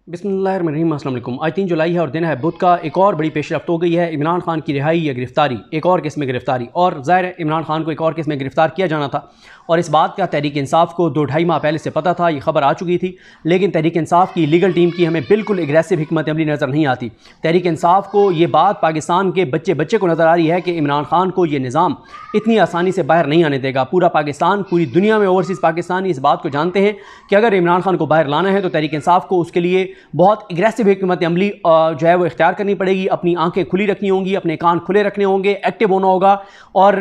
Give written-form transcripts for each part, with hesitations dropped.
बिस्मिल्लाहिर्रहमानिर्रहीम। अस्सलाम वालेकुम। आज 3 जुलाई है और दिन है बुध का। एक और बड़ी पेशरफ्त हो गई है, इमरान खान की रिहाई या गिरफ्तारी, एक और केस में गिरफ्तारी। और ज़ाहिर है इमरान खान को एक और केस में गिरफ्तार किया जाना था और इस बात का तहरीक इंसाफ को 2-2.5 माह पहले से पता था, ये खबर आ चुकी थी। लेकिन तहरीक इंसाफ की लीगल टीम की हमें बिल्कुल एग्रेसिव हिकमत अमली नज़र नहीं आती। तहरीक इंसाफ को ये बात पाकिस्तान के बच्चे को नज़र आ रही है कि इमरान खान को ये निज़ाम इतनी आसानी से बाहर नहीं आने देगा। पूरा पाकिस्तान, पूरी दुनिया में ओवरसीज़ पाकिस्तानी इस बात को जानते हैं कि अगर इमरान खान को बाहर लाना है तो तहरीक इंसाफ को उसके लिए बहुत एग्रेसिव हिकमत अमली जो है वो इख्तियार करनी पड़ेगी। अपनी आंखें खुली रखनी होंगी, अपने कान खुले रखने होंगे, एक्टिव होना होगा और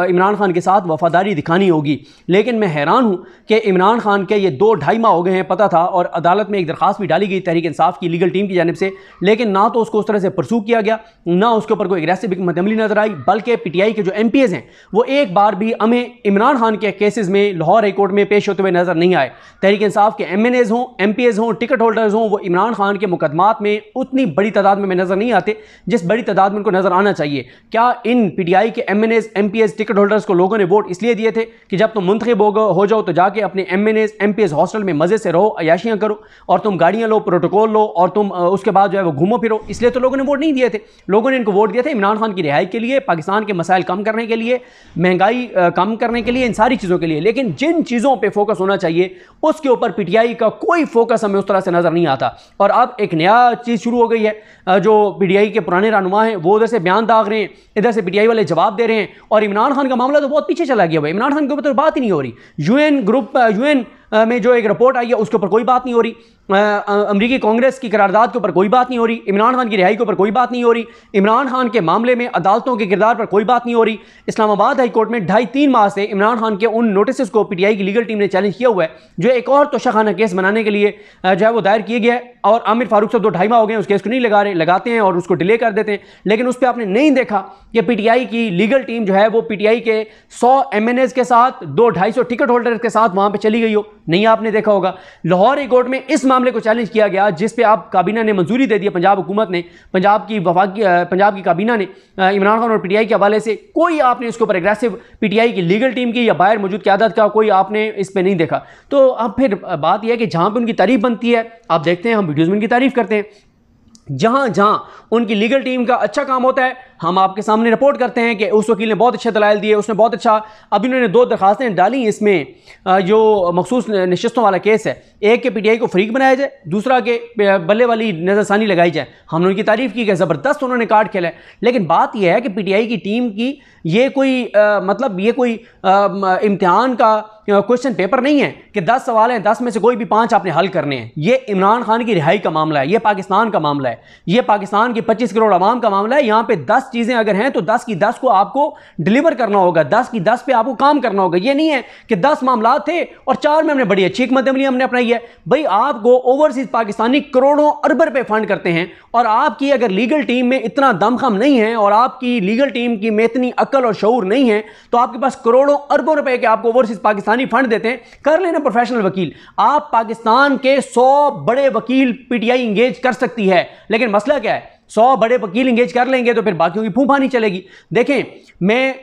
इमरान खान के साथ वफादारी दिखानी होगी। लेकिन मैं हैरान हूँ कि इमरान खान के ये 2-2.5 माह हो गए हैं, पता था, और अदालत में एक दरखास्त भी डाली गई तहरीक इंसाफ की लीगल टीम की जानिब से, लेकिन ना तो उसको उस तरह से परसू किया गया, ना उसके ऊपर कोई एग्रेसिव हिकमत अमली नजर आई। बल्कि पीटीआई के जो MPs हैं वो एक बार भी हमें इमरान खान के केसेस में लाहौर हाई कोर्ट में पेश होते हुए नजर नहीं आए। तहरीक इंसाफ के MNAs हों, MPs हों, टिकट होल्डर्स हों, वो इमरान खान के मुकदमात में उतनी बड़ी तादाद में नजर नहीं आते जिस बड़ी तादाद में उनको नजर आना चाहिए। क्या इन पीटीआई के MNAs, MPs, टिकट होल्डर्स को लोगों ने वोट इसलिए दिए थे कि जब तुम मुंतखब हो जाओ तो जाके अपने MNAs, MPs हॉस्टल में मजे से रहो, अयाशियां करो और तुम गाड़ियां लो, प्रोटोकॉल लो और तुम उसके बाद जो है वो घूमो फिरो? इसलिए तो लोगों ने वोट नहीं दिए थे। लोगों ने इनको वोट दिए थे इमरान खान की रिहाई के लिए, पाकिस्तान के मसाइल कम करने के लिए, महंगाई कम करने के लिए, इन सारी चीज़ों के लिए। लेकिन जिन चीज़ों पर फोकस होना चाहिए उसके ऊपर पीटीआई का कोई फोकस हमें उस तरह से नजर नहीं आता। और अब एक नया चीज़ शुरू हो गई है, जो पीटीआई के पुराने रहनुमा हैं वो उधर से बयान दाग रहे हैं, इधर से पीटीआई वाले जवाब दे रहे हैं। और इमरान खान का मामला तो बहुत पीछे चला गया भाई, इमरान खान के ऊपर तो बात ही नहीं हो रही। यूएन में जो एक रिपोर्ट आई है उसके ऊपर कोई बात नहीं हो रही, अमरीकी कांग्रेस की करारदाद के ऊपर कोई बात नहीं हो रही, इमरान खान की रिहाई के ऊपर कोई बात नहीं हो रही, इमरान खान के मामले में अदालतों के किरदार पर कोई बात नहीं हो रही। इस्लामाबाद हाई कोर्ट में 2.5-3 माह से इमरान खान के उन नोटिस को पीटीआई की लीगल टीम ने चैलेंज किया हुआ है, जो एक और तोशाखाना केस बनाने के लिए जो है वो दायर किए गया है। और आमिर फारूक साहब 2-2.5 माह हो गए उस केस को नहीं लगा रहे, लगाते हैं और उसको डिले कर देते हैं। लेकिन उस पर आपने नहीं देखा कि पीटीआई की लीगल टीम जो है वो पीटीआई के 100 MNAs के साथ 200-250 टिकट होल्डर्स के साथ वहां पे चली गई हो, नहीं आपने देखा होगा। लाहौर हाई कोर्ट में इस मामले को चैलेंज किया गया जिस पे आप काबीना ने मंजूरी दे दी, पंजाब हुकूमत ने, पंजाब की काबीना ने इमरान खान और पीटीआई के हवाले से कोई आपने इसके ऊपर एग्रेसिव पीटीआई की लीगल टीम की या बाहर मौजूद क़यादत का कोई आपने इस पे नहीं देखा। तो अब फिर बात यह है कि जहां पे उनकी तारीफ बनती है, आप देखते हैं हम वीडियोज़ में उनकी तारीफ करते हैं, जहां जहां उनकी लीगल टीम का अच्छा काम होता है हम आपके सामने रिपोर्ट करते हैं कि उस वकील ने बहुत अच्छे दलाइल दिए, उसने बहुत अच्छा। अभी उन्होंने 2 दरखास्तें डाली इसमें, जो मखसूस नशिस्तों वाला केस है, एक के पीटीआई को फरीक बनाया जाए, दूसरा के बल्ले वाली नज़रसानी लगाई जाए। हमने उनकी तारीफ की कि ज़बरदस्त उन्होंने कार्ड खेला है। लेकिन बात यह है कि पीटीआई की टीम की ये कोई ये कोई इम्तिहान का क्वेश्चन पेपर नहीं है कि 10 सवाल हैं, 10 में से कोई भी 5 आपने हल करने हैं। ये इमरान खान की रिहाई का मामला है, ये पाकिस्तान का मामला है, ये पाकिस्तान की 25 करोड़ आवाम का मामला है। यहाँ पे 10 चीज़ें अगर हैं तो 10 की 10 को आपको डिलीवर करना होगा, 10 की 10 पे आपको काम करना होगा। ये नहीं है कि 10 मामला थे और 4 में हमने बड़ी अच्छी हिकमत अमली हमने अपनाई है। भाई आपको ओवरसीज पाकिस्तानी करोड़ों अरब रुपए फंड करते हैं और आपकी अगर लीगल टीम में इतना दमखम नहीं है और आपकी लीगल टीम की में इतनी अक्ल और शऊर नहीं है तो आपके पास करोड़ों अरबों रुपए के आपको ओवरसीज पाकिस्तानी फंड देते हैं। कर लेना प्रोफेशनल वकील, आप पाकिस्तान के 100 बड़े वकील पीटीआई इंगेज कर सकती है। लेकिन मसला क्या है, 100 बड़े वकील इंगेज कर लेंगे तो फिर बाकियों की फूफा नहीं चलेगी। देखें, मैं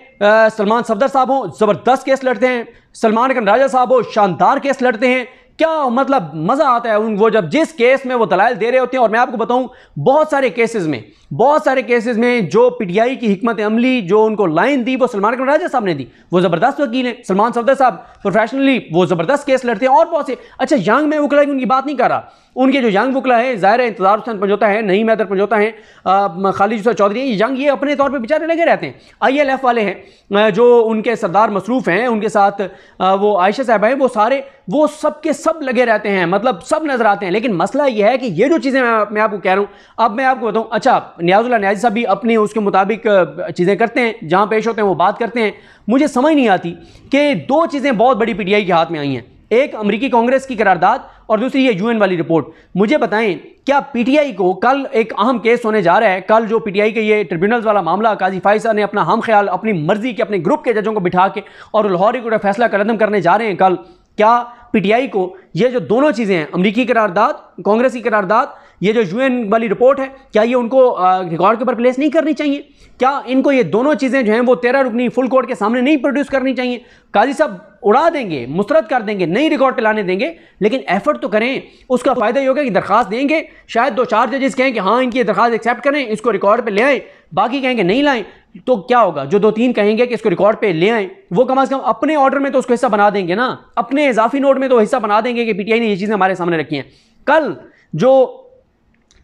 सलमान सफदर साहब हो, जबरदस्त केस लड़ते हैं, सलमान खान राजा साहब हो, शानदार केस लड़ते हैं, क्या मतलब मजा आता है वो जब जिस केस में वो दलाइल दे रहे होते हैं। और मैं आपको बताऊं बहुत सारे केसेस में जो पीटीआई की हिकमत अमली जो उनको लाइन दी वो सलमान खान राजा साहब ने दी, वो जबरदस्त वकील हैं। सलमान सफदर साहब प्रोफेशनली वो जबरदस्त केस लड़ते हैं। और बहुत से अच्छा यंग में वकला की उनकी बात नहीं कर रहा, उनके जो यंग वकला है, ज़ाहिर है इंतजार हुसैन पंजोता है, नईम हैदर पंजोता है, खालिद यूसुफ चौधरी, यंग ये अपने तौर पे बेचारे लगे रहते हैं। ILF वाले हैं जो उनके सरदार मसरूफ हैं, उनके साथ वो आयशा साहब हैं, वो सारे वो सब के सब लगे रहते हैं, मतलब सब नजर आते हैं। लेकिन मसला ये है कि ये जो चीज़ें मैं आपको कह रहा हूँ, अब मैं आपको बताऊँ, अच्छा नियाजुल्लाह नियाज़ी साहब भी अपनी उसके मुताबिक चीज़ें करते हैं, जहाँ पेश होते हैं वो बात करते हैं। मुझे समझ नहीं आती कि 2 चीज़ें बहुत बड़ी पीटीआई के हाथ में आई हैं, एक अमरीकी कांग्रेस की करारदाद और दूसरी ये UN वाली रिपोर्ट। मुझे बताएं, क्या पीटीआई को कल एक अहम केस होने जा रहा है, कल जो पीटीआई के ये ट्रिब्यूनल्स वाला मामला, काजी फाइसा ने अपना हम ख्याल अपनी मर्जी के अपने ग्रुप के जजों को बिठा के और लाहौर कोर्ट फैसला कदम करने जा रहे हैं कल, क्या पीटीआई को ये जो दोनों चीज़ें हैं, अमरीकी करारदाद, कांग्रेस की करारदाद, ये जो यूएन वाली रिपोर्ट है, क्या ये उनको रिकॉर्ड के ऊपर प्लेस नहीं करनी चाहिए? क्या इनको ये दोनों चीज़ें जो हैं वो 13 रुकनी फुल कोर्ट के सामने नहीं प्रोड्यूस करनी चाहिए? काजी साहब उड़ा देंगे, मुस्तरद कर देंगे, नहीं रिकॉर्ड पे लाने देंगे, लेकिन एफर्ट तो करें। उसका फ़ायदा ये होगा कि दरखास्त देंगे, शायद 2-4 जजेस कहें कि हाँ इनकी दरखास्त एक्सेप्ट करें, इसको रिकॉर्ड पे ले आएँ, बाकी कहेंगे नहीं लाएं, तो क्या होगा? जो 2-3 कहेंगे कि इसको रिकॉर्ड पे ले आएं, वो कम से कम अपने ऑर्डर में तो उसको हिस्सा बना देंगे ना, अपने इजाफी नोट में तो हिस्सा बना देंगे कि पीटीआई ने ये चीज़ें हमारे सामने रखी हैं। कल जो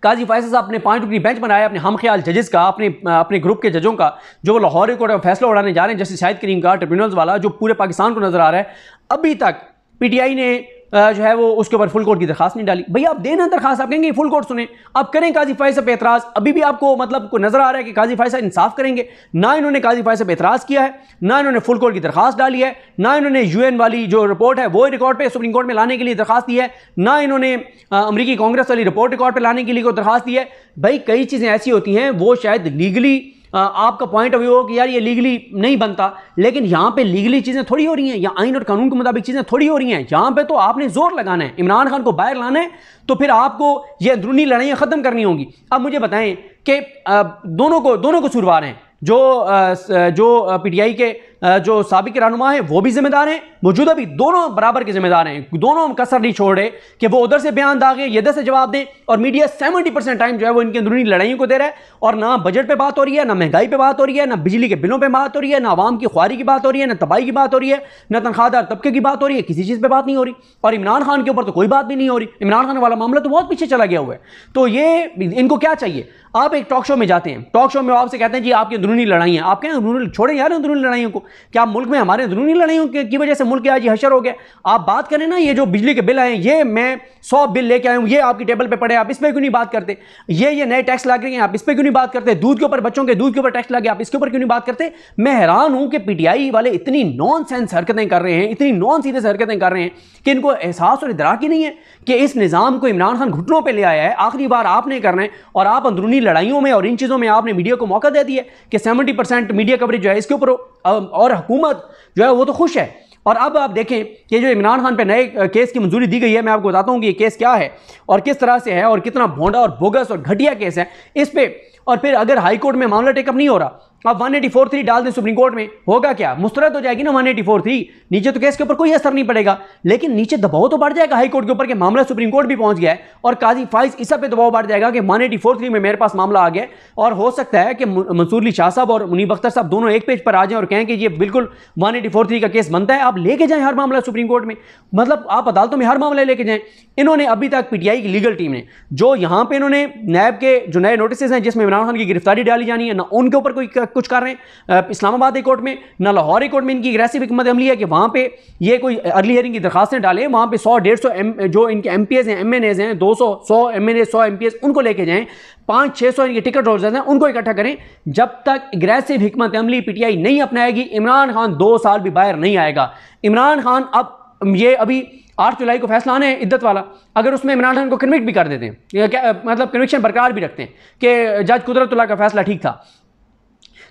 काजी फैसल साहब ने 5 रुकनी बेंच बनाया अपने हम ख्याल जजेस का, अपने ग्रुप के जजों का, जो वो लाहौर कोर्ट में फैसला उड़ाने जा रहे हैं, जैसे शाहिद करीम का ट्रिब्यूनल्स वाला, जो पूरे पाकिस्तान को नजर आ रहा है, अभी तक पीटीआई ने जो है वो उसके ऊपर फुल कोर्ट की दरखास्त नहीं डाली। भैया आप देना दरखास्त, आप कहेंगे फुल कोर्ट सुने, आप करें काजी फैसल पे एतराज़। अभी भी आपको मतलब को नजर आ रहा है कि काजी फैसल इंसाफ करेंगे? ना इन्होंने काजी फैसल पे एतराज़ किया है, ना इन्होंने फुल कोर्ट की दरखास्त डाली है, ना इन्होंने यूएन वाली जो रिपोर्ट है वो रिकॉर्ड पे सुप्रीम कोर्ट में लाने के लिए दरखास्त दी है, ना इन्होंने अमरीकी कांग्रेस वाली रिपोर्ट रिकॉर्ड पे लाने के लिए कोई दरखास्त दी है। भाई कई चीज़ें ऐसी होती हैं वो शायद लीगली आपका पॉइंट ऑफ व्यू हो कि यार ये लीगली नहीं बनता, लेकिन यहाँ पे लीगली चीज़ें थोड़ी हो रही हैं, या आइन और कानून के मुताबिक चीज़ें थोड़ी हो रही हैं। यहाँ पे तो आपने जोर लगाना है, इमरान खान को बाहर लाना है, तो फिर आपको ये अंदरूनी लड़ाइयाँ ख़त्म करनी होंगी। अब मुझे बताएं कि दोनों कसूरवार हैं, जो पीटीआई के जो साबिक रहनुमा हैं वो भी जिम्मेदार हैं, मौजूदा भी, दोनों बराबर के जिम्मेदार हैं, दोनों कसर नहीं छोड़ रहे कि वो उधर से बयान दागे, ये इधर से जवाब दें, और मीडिया 70% टाइम जो है वो इनकी अंदरूनी लड़ाइयों को दे रहा है। और ना बजट पे बात हो रही है, ना महंगाई पे बात हो रही है, ना बिजली के बिलों पे बात हो रही है, ना आवाम की ख्वारी की बात हो रही है, ना तबाही की बात हो रही है, ना तनख्वाहदार तबके की बात हो रही है, किसी चीज़ पर बात नहीं हो रही। और इमरान खान के ऊपर तो कोई बात भी नहीं हो रही, इमरान खान वाला मामला तो बहुत पीछे चला गया हुआ है। तो ये इनको क्या चाहिए? आप एक टॉक शो में जाते हैं, टॉक शो में आपसे कहते हैं जी आपकी अंदरूनी लड़ाइयाँ, आप कहें अंदरूनी छोड़ें यार अंदरूनी लड़ाइयों को, क्या मुल्क में हमारे अंदरूनी लड़ाइयों की वजह से मुल्क आज हशर हो गया? आप बात करें ना, ये जो बिजली के बिल आए, ये मैं 100 बिल लेके आया हूँ, ये आपकी टेबल पे पड़े, आप इस पर क्यों नहीं बात करते? ये नए टैक्स लग रहे हैं, आप इस पर क्यों नहीं बात करते? दूध के ऊपर, बच्चों के दूध के ऊपर टैक्स लगे, आप इसके ऊपर क्यों नहीं बात करते? मैं हैरान हूं कि पीटीआई वाले इतनी नॉन सेंस हरकतें कर रहे हैं, इतनी नॉन सीरियस हरकतें कर रहे हैं कि इनको एहसास और इदराक ही नहीं है कि इस निज़ाम को इमरान खान घुटनों पर ले आया है, आखिरी बार आपने करना है, और आप अंदरूनी लड़ाइयों में और इन चीज़ों में आपने मीडिया को मौका दे दिया कि 70% मीडिया कवरेज जो है इसके ऊपर, और हुकूमत जो है वो तो खुश है। और अब आप देखें कि जो इमरान खान पे नए केस की मंजूरी दी गई है, मैं आपको बताता हूँ कि ये केस क्या है और किस तरह से है और कितना भोंडा और बोगस और घटिया केस है इस पे। और फिर अगर हाई कोर्ट में मामला टेकअप नहीं हो रहा, आप 184(3) डाल दें सुप्रीम कोर्ट में, होगा क्या? मुस्तरद हो जाएगी ना 184(3), नीचे तो केस के ऊपर कोई असर नहीं पड़ेगा, लेकिन नीचे दबाव तो बढ़ जाएगा हाई कोर्ट के ऊपर कि मामला सुप्रीम कोर्ट भी पहुंच गया है, और काजी फाइज इस पे दबाव बढ़ जाएगा कि 184(3) में मेरे पास मामला आ गया। और हो सकता है कि मंसूर अली शाह साहब और मुनीब अख्तर साहब दोनों एक पेज पर आ जाएं और कहें कि ये बिल्कुल 184(3) का केस बनता है, आप लेके जाएं हर मामला सुप्रीम कोर्ट में, मतलब आप अदालतों में हर मामला लेके जाएं। इन्होंने अभी तक पीटीआई की लीगल टीम ने जो यहाँ पे इन्होंने नैब के जो नए नोटिस हैं जिसमें इमरान खान की गिरफ्तारी डाली जानी है, ना उनके ऊपर कोई कुछ कर रहे हैं इस्लामाबाद कोर्ट में, ना लाहौर कोर्ट में इनकी अग्रेसिव हिकमत अमली है कि वहाँ पे ये कोई अर्ली हियरिंग की दरखास्तें डालें, वहाँ पे 100-150 जो इनके MPs हैं, MNAs हैं, 200-100 MNAs 100 MPs उनको लेके जाएं, 500-600 इनके टिकट होल्डर्स हैं उनको इकट्ठा करें। जब तक अग्रेसिव हिकमत अमली पीटीआई नहीं अपनाएगी, इमरान खान 2 साल भी बाहर नहीं आएगा। इमरान खान अब ये अभी 8 जुलाई को फैसला आना है इद्दत वाला, अगर उसमें इमरान खान को कन्विक्ट भी कर देते हैं, क्या मतलब कन्विक्शन बरकरार भी रखते हैं कि जज कुदरतुल्लाह का फैसला ठीक था,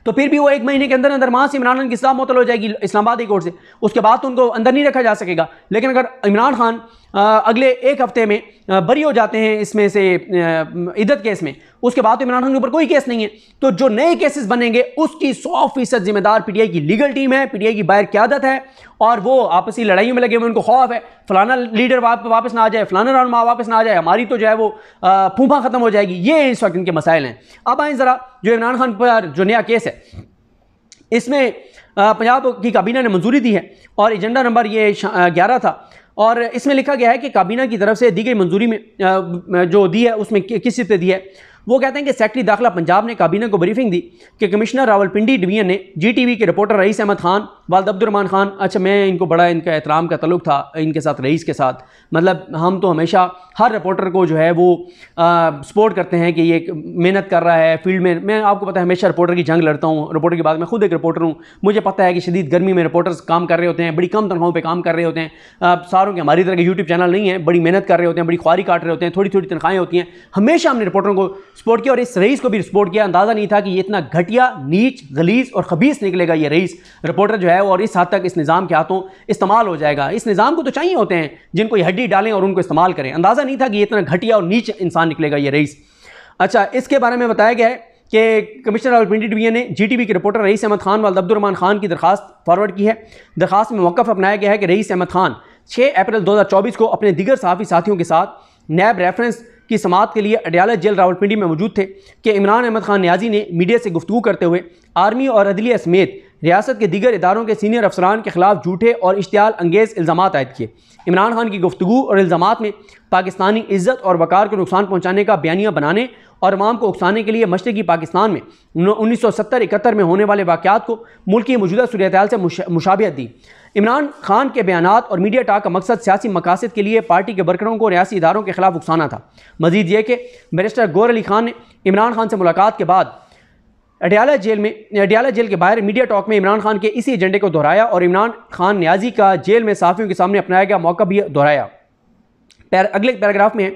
तो फिर भी वो 1 महीने के अंदर अंदर वहाँ से इमरान खान की सज़ा मुअत्तल हो जाएगी इस्लामाबाद कोर्ट से, उसके बाद तो उनको अंदर नहीं रखा जा सकेगा। लेकिन अगर इमरान खान अगले 1 हफ्ते में बरी हो जाते हैं इसमें से इद्दत केस में, उसके बाद तो इमरान खान के ऊपर कोई केस नहीं है, तो जो नए केसेस बनेंगे उसकी 100% जिम्मेदार पीटीआई की लीगल टीम है, पीटीआई की बाहर क़यादत है, और वो आपसी लड़ाइयों में लगे हुए, उनको खौफ है फलाना लीडर वापस ना आ जाए, फलाना रहनुमा वापस ना आ जाए, हमारी तो जो है वो फूफा ख़त्म हो जाएगी। ये इस वक्त इनके मसाइल हैं। अब आए ज़रा जो इमरान खान पर जो नया केस है, इसमें पंजाब की काबीना ने मंजूरी दी है और एजेंडा नंबर ये 11 था, और इसमें लिखा गया है कि काबीना की तरफ से दी गई मंजूरी में जो दी है उसमें किस चीज़ पे दी है। वो कहते हैं कि सेक्रेटरी दाखिला पंजाब ने काबीना को ब्रीफिंग दी कि कमिश्नर रावलपिंडी डिवीजन ने GTV के रिपोर्टर रईस अहमद खान, वालिद अब्दुर्रहमान खान, अच्छा मैं इनको बड़ा इनका एहतराम का तल्लुक़ था इनके साथ, रईस के साथ, मतलब हम तो हमेशा हर रिपोर्टर को जो है वो सपोर्ट करते हैं कि ये मेहनत कर रहा है फील्ड में। मैं आपको पता है हमेशा रिपोर्टर की जंग लड़ता हूँ, रिपोर्टर की बात, मैं खुद एक रिपोर्टर हूँ, मुझे पता है कि शदीद गर्मी में रिपोर्टर्स काम कर रहे होते हैं, बड़ी कम तनख्वाहों पर काम कर रहे होते हैं, सारों के हमारी तरह के यूट्यूब चैनल नहीं है, बड़ी मेहनत कर रहे होते हैं, बड़ी ख्वारी काट रहे होते हैं, थोड़ी थोड़ी तनख्वाहें होती हैं। हमेशा हमने रिपोर्टरों को सपोर्ट किया और इस रईस को भी सपोर्ट किया। अंदाज़ा नहीं था कि ये इतना घटिया, नीच, गलीज और खबीस निकलेगा ये रईस रिपोर्टर जो है, और इस हद तक इस निज़ाम के हाथों इस्तेमाल हो जाएगा। इस निज़ाम को तो चाहिए होते हैं जिनको ये हड्डी डालें और उनको इस्तेमाल करें। अंदाज़ा नहीं था कि ये इतना घटिया और नीच इंसान निकलेगा ये रईस। अच्छा, इसके बारे में बताया गया है कि कमिश्नर रावलपिंडी डिवीजन ने जीटीवी के रिपोर्टर रईस अहमद खान वालिद अब्दुर्रहमान खान की दरखास्त फॉरवर्ड की है। दरखास्त में मौक़िफ़ अपनाया गया है कि रईस अहमद खान 6 अप्रैल 2024 को अपने दीगर सहाफ़ी साथियों के साथ नैब रेफरेंस की समाअत के लिए अडयाला जेल रावलपिंडी में मौजूद थे कि इमरान अहमद खान न्याजी ने मीडिया से गुफ्तगू करते हुए आर्मी और अदलिया समेत रियासत के दीगर इदारों के सीनियर अफसरान के खिलाफ झूठे और इश्तियाल अंगेज़ इल्ज़ामात आयद किए। इमरान खान की गुफ्तगू और इल्ज़ामात में पाकिस्तानी इज़्ज़त और वक़ार को नुकसान पहुँचाने का बयानिया बनाने और अवाम को उकसाने के लिए मशरक़ी पाकिस्तान में 1970-71 में होने वाले वाक़यात को मुल्क की मौजूदा सूरत-ए-हाल से मुशाबिहत दी। इमरान खान के बयानात और मीडिया टाक का मकसद सियासी मकासद के लिए पार्टी के वर्करों को रियासी इदारों के खिलाफ उकसाना था। मजीद ये कि बैरिस्टर गौहर अली खान ने इमरान खान से मुलाकात के बाद अडयाला जेल के बाहर मीडिया टॉक में इमरान खान के इसी एजेंडे को दोहराया और इमरान खान न्याजी का जेल में सहाफ़ियों के सामने अपनाया गया मौका भी दोहराया। अगले पैराग्राफ में है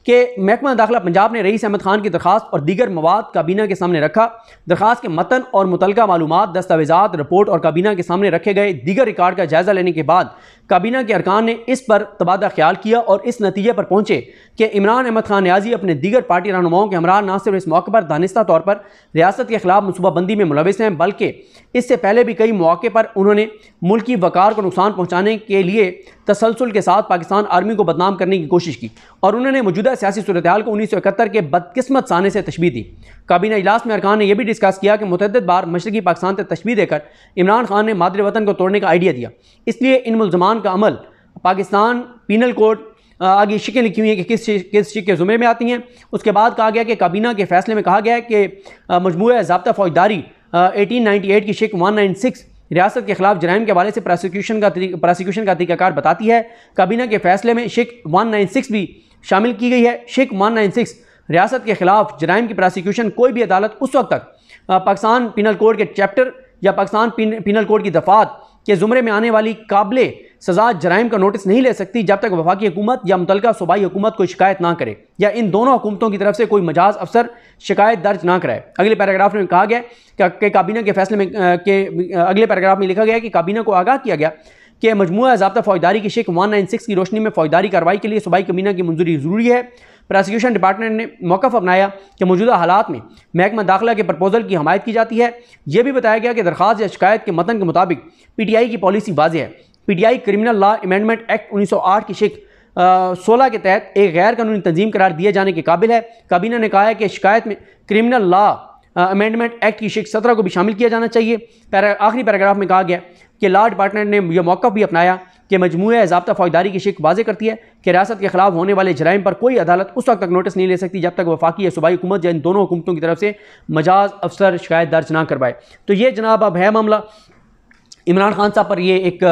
कि महकमा दाखिला पंजाब ने रईस अहमद खान की दरखास्त और दीगर मवाद काबीना के सामने रखा। दरखास्त के मतन और मुतलका मालूमात, दस्तावेज़ात, रिपोर्ट और काबीना के सामने रखे गए दीगर रिकॉर्ड का जायज़ा लेने के बाद काबीना के अरकान ने इस पर तबादला ख्याल किया और इस नतीजे पर पहुँचे कि इमरान अहमद खान न्याजी अपने दीगर पार्टी रहनुमाओं के हमरा न सिर्फ इस मौके पर दानिस्ता तौर पर रियासत के खिलाफ मनसूबाबंदी में मुलविस हैं, बल्कि इससे पहले भी कई मौके पर उन्होंने मुल्की वक़ार को नुकसान पहुँचाने के लिए तसलसल के साथ पाकिस्तान आर्मी को बदनाम करने की कोशिश की और उन्होंने मौजूदा सियासी सूरत हाल को 1971 के बदकिस्मत साने से तशबीह दी। काबीना इजलास में अरकान ने यह भी डिस्कस किया कि मुतअद्दिद बार मशरक़ी पाकिस्तान से तशबीह देकर इमरान खान ने मादर वतन को तोड़ने का आइडिया दिया, इसलिए इन मुल्ज़मान का अमल पाकिस्तान पीनल कोड आगे शिकें लिखी हुई हैं कि किस शिक के ज़ुमरे में आती हैं। उसके बाद कहा गया कि काबीना के फैसले में कहा गया है कि मजमूआ ज़ाब्ता फ़ौजदारी 1898 की शिक 196 रियासत के खिलाफ जराइम के हवाले से प्रोसिक्यूशन का तरीक़ाकार बताती है। काबीना के फैसले में शिक 196 भी शामिल की गई है। शिक 196 रियासत के खिलाफ जराइम की प्रोसिक्यूशन कोई भी अदालत उस वक्त तक पाकिस्तान पीनल कोड के चैप्टर या पाकिस्तान पीनल कोड की दफ़ात के ज़ुमरे में आने वाली काबिले सज़ा जराइम का नोटिस नहीं ले सकती जब तक वफाकी हुकूमत या मुतलका सूबाई हुकूमत कोई शिकायत ना करे या इन दोनों हुकूमतों की तरफ से कोई मजाज अफसर शिकायत दर्ज ना कराए। अगले पैराग्राफ में कहा गया कि काबीना के फैसले में अगले पैराग्राफ में लिखा गया कि काबीना को आगाह किया गया कि मजमूआ ज़ाब्ता फ़ौजदारी की शिक 196 की रोशनी में फ़ौजदारी कार्रवाई के लिए सूबाई काबीना की मंजूरी ज़रूरी है। प्रोसिक्यूशन डिपार्टमेंट ने मौक़िफ़ अपनाया कि मौजूदा हालात में महकमा दाखिला के प्रपोजल की हमायत की जाती है। यह भी बताया गया कि दरख्वास्त या शिकायत के मतन के मुताबिक पीटीआई की पॉलिसी वाज़ेह है। PTI criminal law amendment act 1908 की शिक 16 के तहत एक गैर कानूनी तंजीम करार दिए जाने के काबिल है। काबीना ने कहा है कि शिकायत में क्रिमिनल लॉ अमेंडमेंट एक्ट की शिक 17 को भी शामिल किया जाना चाहिए। आखिरी पैराग्राफ में कहा गया कि लॉ डिपार्टमेंट ने यह मौक़िफ़ भी अपनाया कि मजमूआ ज़ाब्ता फ़ौजदारी की शिक वाज़ेह करती है कि रियासत के खिलाफ होने वाले जराइम पर कोई अदालत उस वक्त तक नोटिस नहीं ले सकती जब तक वफाकी या सूबाई हुकूमत या इन दोनों हुकूमतों की तरफ से मजाज अफसर शिकायत दर्ज ना करवाए। तो ये जनाब अब है मामला। इमरान खान साहब पर ये एक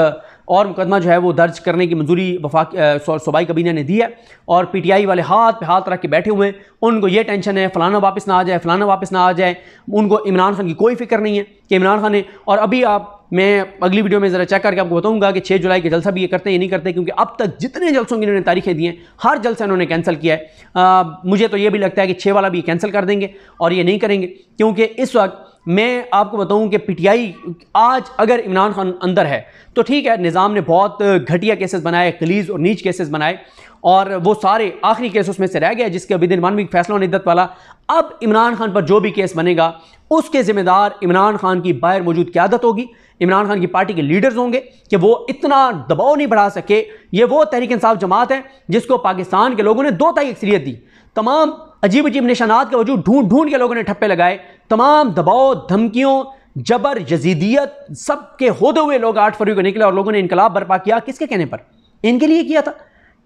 और मुकदमा जो है वो दर्ज करने की मंजूरी सूबाई काबीना ने दी है और पीटीआई वाले हाथ पे हाथ रख के बैठे हुए हैं। उनको ये टेंशन है फ़लाना वापस ना आ जाए, फ़लाना वापस ना आ जाए। उनको इमरान खान की कोई फिक्र नहीं है कि इमरान खान ने, और अभी मैं अगली वीडियो में ज़रा चेक करके आपको बताऊंगा कि 6 जुलाई के जलसा भी ये करते हैं या नहीं करते, क्योंकि अब तक जितने जलसों की इन्होंने तारीखें दी हैं हर जलसा इन्होंने कैंसिल किया है। मुझे तो ये भी लगता है कि 6 वाला भी कैंसिल कर देंगे और ये नहीं करेंगे, क्योंकि इस वक्त मैं आपको बताऊं कि पीटीआई आज अगर इमरान खान अंदर है तो ठीक है, निज़ाम ने बहुत घटिया केसेस बनाए, गलीज़ और नीच केसेस बनाए और वो सारे आखिरी केस उसमें से रह गया जिसके विदिन 1 वीक फैसला होने इद्दत वाला। अब इमरान खान पर जो भी केस बनेगा उसके ज़िम्मेदार इमरान खान की बाहर मौजूद क़यादत होगी, इमरान खान की पार्टी के लीडर्स होंगे कि वो इतना दबाव नहीं बढ़ा सके। ये वो तहरीक इंसाफ जमात है जिसको पाकिस्तान के लोगों ने 2 अक्सरियत दी। तमाम अजीब अजीब निशानात के वजूद ढूंढ ढूंढ के लोगों ने ठप्पे लगाए, तमाम दबाव, धमकियों, जबर, यजीदियत सब के होते हुए लोग 8 फरवरी को निकले और लोगों ने इनकलाब बर्पा किया। किसके कहने पर? इनके लिए किया था,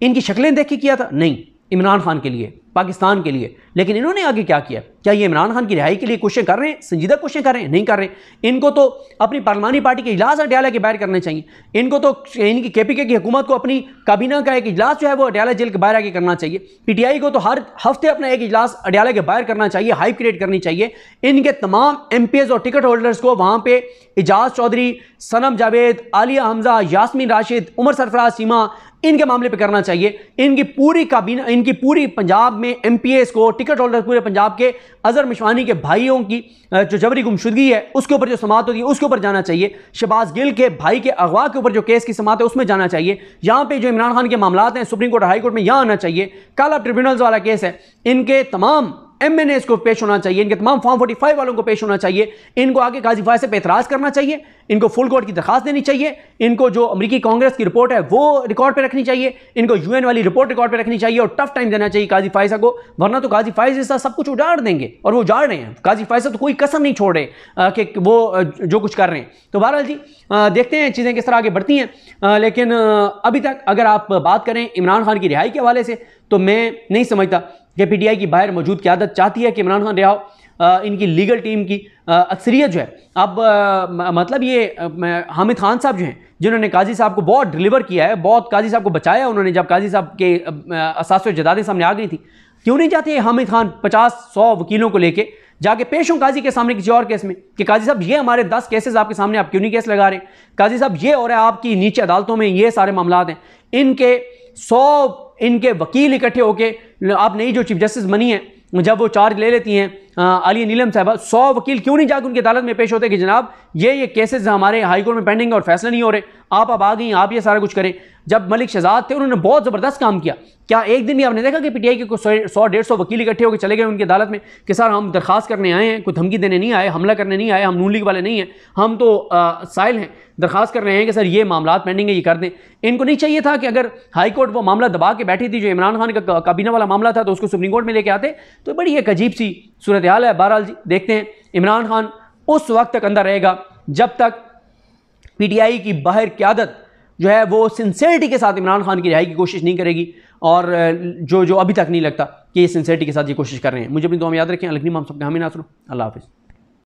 इनकी शक्लें देख के किया था? नहीं, इमरान खान के लिए, पाकिस्तान के लिए। लेकिन इन्होंने आगे क्या किया? क्या ये इमरान खान की रिहाई के लिए कोशिश कर रहे हैं? संजीदा कोशिश कर रहे हैं? नहीं कर रहे। इनको तो अपनी पार्लिमानी पार्टी के इजलास अडयाला के बाहर करने चाहिए। इनको तो इनकी केपीके की हुकूमत को अपनी काबीना का एक इजलास जो है वो अडयाला जेल के बाहर आके करना चाहिए। पीटीआई को तो हर हफ्ते अपना एक इजलास अडयाला के बाहर करना चाहिए, हाइप क्रिएट करनी चाहिए। इनके तमाम एमपीएस और टिकट होल्डर्स को वहाँ पे इजाज चौधरी, सनम जावेद, आलिया हमजा, यास्मीन राशिद, उमर सरफराज चीमा, इनके मामले पे करना चाहिए। इनकी पूरी काबीना, इनकी पूरी पंजाब में MPAs को, टिकट होल्डर पूरे पंजाब के, अजहर मिशवानी के भाइयों की जो जबरी गुमशुदगी है उसके ऊपर जो समाअत होती है उसके ऊपर जाना चाहिए। शहबाज गिल के भाई के अगवा के ऊपर जो केस की समाअत है उसमें जाना चाहिए। यहाँ पे जो इमरान खान के मामलात हैं सुप्रीम कोर्ट, हाई कोर्ट में यहाँ आना चाहिए। काला ट्रिब्यूनल्स वाला केस है, इनके तमाम MNAs को पेश होना चाहिए, इनके तमाम फॉर्म 45 वालों को पेश होना चाहिए। इनको आगे काजी फैसले पे एतराज़ करना चाहिए, इनको फुल कोर्ट की दरखास्त देनी चाहिए, इनको जो अमेरिकी कांग्रेस की रिपोर्ट है वो रिकॉर्ड पे रखनी चाहिए, इनको UN वाली रिपोर्ट रिकॉर्ड पे रखनी चाहिए और टफ टाइम देना चाहिए काजी फायसा को, वरना तो काजी फायसा जैसा सब कुछ उजाड़ देंगे और वो उजाड़ रहे हैं। काजी फायसा तो कोई कसम नहीं छोड़ रहे कि वो जो कुछ कर रहे हैं। तो बहरहाल जी देखते हैं चीज़ें किस तरह आगे बढ़ती हैं। लेकिन अभी तक अगर आप बात करें इमरान खान की रिहाई के हवाले से तो मैं नहीं समझता कि PTI की बाहर मौजूद क़यादत चाहती है कि इमरान खान रिहा हो। इनकी लीगल टीम की अक्सरियत जो है, अब मतलब ये हामिद खान साहब जो हैं जिन्होंने काजी साहब को बहुत डिलीवर किया है, बहुत काजी साहब को बचाया उन्होंने, जब काजी साहब के असास व जदादें सामने आ गई थी, क्यों नहीं चाहते हामिद खान 50-100 वकीलों को लेके जाके पेश हों काजी के सामने किसी और केस में कि काजी साहब ये हमारे 10 केसेस आपके सामने, आप क्यों नहीं केस लगा रहे? काजी साहब ये हो रहा है आपकी नीचे अदालतों में, ये सारे मामलात हैं। इनके 100 इनके वकील इकट्ठे होके, आप नई जो चीफ जस्टिस बनी है जब वो चार्ज ले लेती हैं आलिया नीलम साहबा, 100 वकील क्यों नहीं जाकर उनकी अदालत में पेश होते कि जनाब ये केसेस हमारे हाई कोर्ट में पेंडिंग है और फैसला नहीं हो रहे, आप अब आ गई, आप ये सारा कुछ करें। जब मलिक शहजाद थे उन्होंने बहुत ज़बरदस्त काम किया। क्या एक दिन भी आपने देखा कि PTI के कोई 100-150 वकील इकट्ठे होकर चले गए उनकी अदालत में कि सर हम दरखास्त करने आए हैं, कोई धमकी देने नहीं आए, हमला करने नहीं आए, हम नून लीग वाले नहीं हैं, हम तो साइल हैं, दरखास्त कर रहे हैं कि सर ये मामला पेंडिंग है, ये कर दें। इनको नहीं चाहिए था कि अगर हाई कोर्ट वो मामला दबा के बैठी थी जो इमरान खान का काबीना वाला मामला था तो उसको सुप्रीम कोर्ट में लेके आते। तो बड़ी एक अजीब सी सूरत हाल है। बहरहाल जी देखते हैं, इमरान खान उस वक्त तक अंदर रहेगा जब तक PTI की बाहर क़यादत जो है वो सिंसेरिटी के साथ इमरान खान की रिहाई की कोशिश नहीं करेगी, और जो अभी तक नहीं लगता कि ये सिंसेरिटी के साथ ये कोशिश कर रहे हैं। मुझे अपनी दुआ में याद रखें। अलग नहीं, हम सबके हामी नासर। अल्लाह हाफ़िज़।